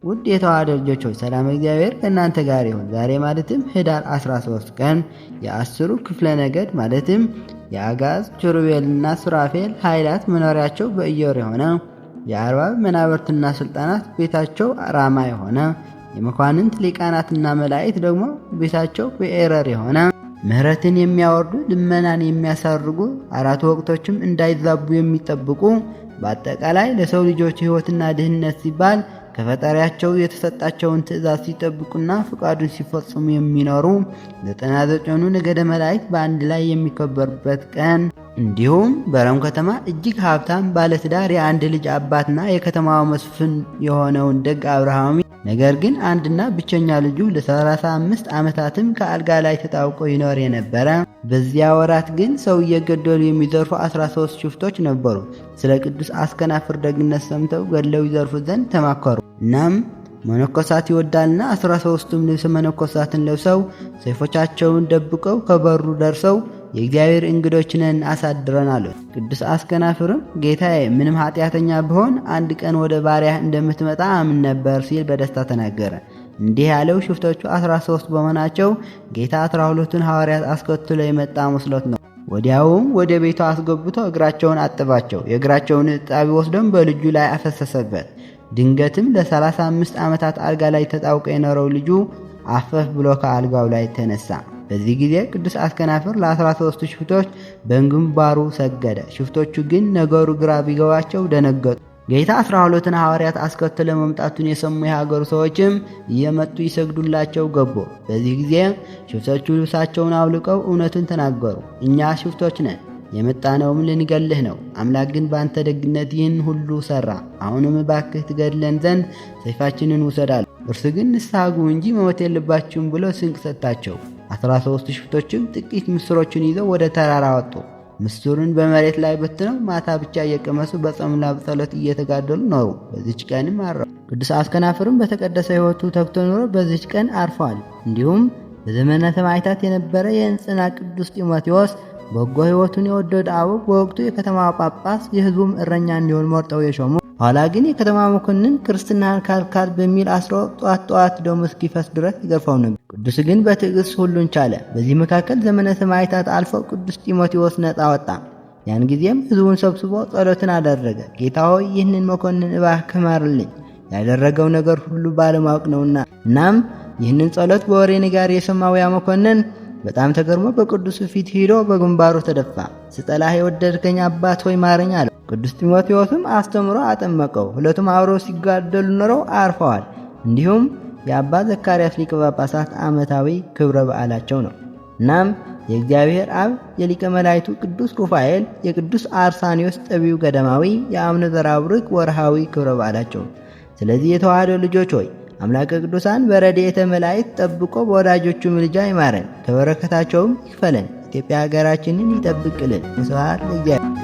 ውድ የተዋሕዶ ልጆች ሆይ ሰላም እግዚአብሔር ከእናንተ ጋር ይሁን። ዛሬ ማለትም ህዳር 13 ቀን የአስሩ ክፍለ ነገድ ማለትም የአጋዝ ኪሩቤልና ሱራፌል ኃይላት መኖሪያቸው በኢዮር የሆነ የአርባብ መናብርትና ሥልጣናት ቤታቸው ራማ የሆነ የመኳንንት ሊቃናትና መላእክት ደግሞ ቤታቸው በኤረር የሆነ ምሕረትን የሚያወርዱ ልመናን የሚያሳርጉ አራቱ ወቅቶችም እንዳይዛቡ የሚጠብቁ በአጠቃላይ ለሰው ልጆች ሕይወትና ድህነት ሲባል ከፈጣሪያቸው የተሰጣቸውን ትእዛዝ ሲጠብቁና ፍቃዱን ሲፈጽሙ የሚኖሩ 99ኙ ነገደ መላእክት በአንድ ላይ የሚከበሩበት ቀን እንዲሁም በሮም ከተማ እጅግ ሀብታም ባለትዳር የአንድ ልጅ አባትና የከተማው መስፍን የሆነውን ደግ አብርሃም ነገር ግን አንድና ብቸኛ ልጁ ለ35 ዓመታትም ከአልጋ ላይ ተጣብቆ ይኖር የነበረ በዚያ ወራት ግን ሰው እየገደሉ የሚዘርፉ 13 ሽፍቶች ነበሩ። ስለ ቅዱስ አስከናፍር ደግነት ሰምተው ገድለው ይዘርፉ ዘንድ ተማከሩ። እናም መነኮሳት ይወዳልና 13ቱም ልብሰ መነኮሳትን ለብሰው ሰይፎቻቸውን ደብቀው ከበሩ ደርሰው የእግዚአብሔር እንግዶች ነን አሳድረን አሉት። ቅዱስ አስከናፍርም ጌታዬ ምንም ኃጢአተኛ ብሆን አንድ ቀን ወደ ባሪያህ እንደምትመጣ አምን ነበር ሲል በደስታ ተናገረ። እንዲህ ያለው ሽፍቶቹ 13 በመሆናቸው ጌታ 12ቱን ሐዋርያት አስከትሎ የመጣ መስሎት ነው። ወዲያውም ወደ ቤቱ አስገብቶ እግራቸውን አጥባቸው። የእግራቸውን እጣቢ ወስዶም በልጁ ላይ አፈሰሰበት። ድንገትም ለ35 ዓመታት አልጋ ላይ ተጣብቆ የኖረው ልጁ አፈፍ ብሎ ከአልጋው ላይ ተነሳ። በዚህ ጊዜ ቅዱስ አስከናፍር ለ13 ሽፍቶች በግንባሩ ሰገደ። ሽፍቶቹ ግን ነገሩ ግራ ቢገባቸው ደነገጡ። ጌታ 12ቱን ሐዋርያት አስከትሎ መምጣቱን የሰሙ የሀገሩ ሰዎችም እየመጡ ይሰግዱላቸው ገቡ። በዚህ ጊዜ ሽፍቶቹ ልብሳቸውን አውልቀው እውነቱን ተናገሩ። እኛ ሽፍቶች ነን፣ የመጣነውም ልንገልህ ነው። አምላክ ግን በአንተ ደግነት ይህን ሁሉ ሠራ። አሁንም እባክህ ትገድለን ዘንድ ሰይፋችንን ውሰዳል። እርሱ ግን ንስሐ ግቡ እንጂ መሞት የለባችሁም ብሎ ስንቅ ሰጣቸው። 13 ሽፍቶችም ጥቂት ምስሮችን ይዘው ወደ ተራራ ወጡ። ምስሩን በመሬት ላይ በትነው ማታ ብቻ እየቀመሱ በጾምና በጸሎት እየተጋደሉ ኖሩ። በዚች ቀንም አረፉ። ቅዱስ አስከናፍርም በተቀደሰ ሕይወቱ ተግቶ ኖሮ በዚች ቀን አርፏል። እንዲሁም በዘመነ ሰማዕታት የነበረ የእንጽና ቅዱስ ጢሞቴዎስ በጎ ሕይወቱን የወደደ አበው በወቅቱ የከተማ ጳጳስ የሕዝቡም እረኛ እንዲሆን መርጠው የሾሙ ኋላ ግን የከተማ መኮንን ክርስትናን ካልካል በሚል አስሮ ጠዋት ደሙ እስኪፈስ ድረስ ይገርፈው ነበር። ቅዱስ ግን በትዕግስት ሁሉን ቻለ። በዚህ መካከል ዘመነ ሰማዕታት አልፎ ቅዱስ ጢሞቴዎስ ነፃ ወጣ። ያን ጊዜም ሕዝቡን ሰብስቦ ጸሎትን አደረገ። ጌታ ሆይ ይህንን መኮንን እባክህ ማርልኝ፣ ያደረገው ነገር ሁሉ ባለማወቅ ነውና። እናም ይህንን ጸሎት በወሬ ነጋሪ የሰማው ያ መኮንን በጣም ተገርሞ በቅዱስ ፊት ሄዶ በግንባሩ ተደፋ። ስጠላህ የወደድከኝ አባት ሆይ ማረኝ አለው። ቅዱስ ጢሞቴዎስም አስተምሮ አጠመቀው። ሁለቱም አብረው ሲጋደሉ ኖረው አርፈዋል። እንዲሁም የአባ ዘካርያስ ሊቀ ጳጳሳት ዓመታዊ ክብረ በዓላቸው ነው። እናም የእግዚአብሔር አብ የሊቀ መላእክቱ ቅዱስ ሩፋኤል፣ የቅዱስ አርሳኒዮስ ጠቢው ገዳማዊ፣ የአቡነ ዘራብሩክ ወርሃዊ ክብረ በዓላቸው። ስለዚህ የተዋሕዶ ልጆች ሆይ አምላከ ቅዱሳን በረድኤተ መላእክት ጠብቆ በወዳጆቹ ምልጃ ይማረን፣ ከበረከታቸውም ይክፈለን። ኢትዮጵያ ሀገራችንን ይጠብቅልን። ስብሐት ለእግዚአብሔር።